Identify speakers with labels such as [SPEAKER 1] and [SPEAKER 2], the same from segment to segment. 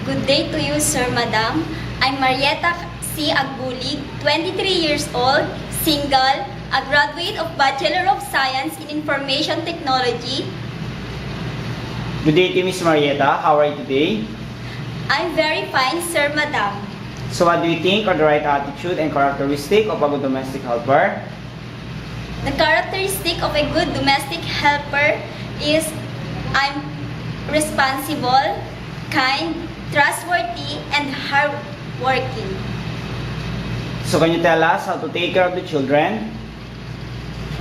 [SPEAKER 1] Good day to you, Sir, Madam. I'm Marietta C. Agbulig, 23 years old, single, a graduate of Bachelor of Science in Information Technology.
[SPEAKER 2] Good day to Miss Marietta. How are you today?
[SPEAKER 1] I'm very fine, Sir, Madam.
[SPEAKER 2] So what do you think are the right attitude and characteristic of a good domestic helper?
[SPEAKER 1] The characteristic of a good domestic helper is I'm responsible, kind, trustworthy, and hardworking.
[SPEAKER 2] So can you tell us how to take care of the children?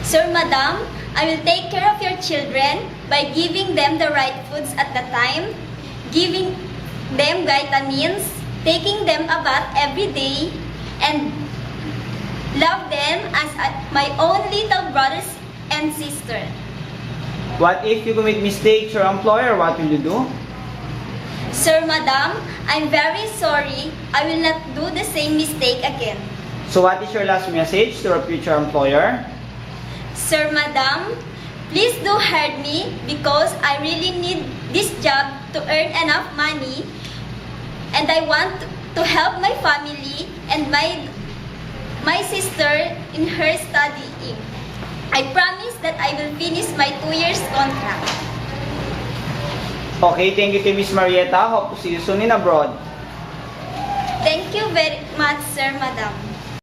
[SPEAKER 1] Sir, Madam, I will take care of your children by giving them the right foods at the time, giving them vitamins, taking them a bath every day, and love them as my own little brothers and sisters.
[SPEAKER 2] What if you commit mistakes to your employer? What will you do?
[SPEAKER 1] Sir, Madam, I'm very sorry. I will not do the same mistake again.
[SPEAKER 2] So what is your last message to your future employer?
[SPEAKER 1] Sir, Madam, please do hire me because I really need this job to earn enough money, and I want to help my family and my sister in her studying. I promise that I will finish my 2 years contract.
[SPEAKER 2] Okay, thank you to Miss Marietta. Hope to see you soon in abroad.
[SPEAKER 1] Thank you very much, Sir, Madam.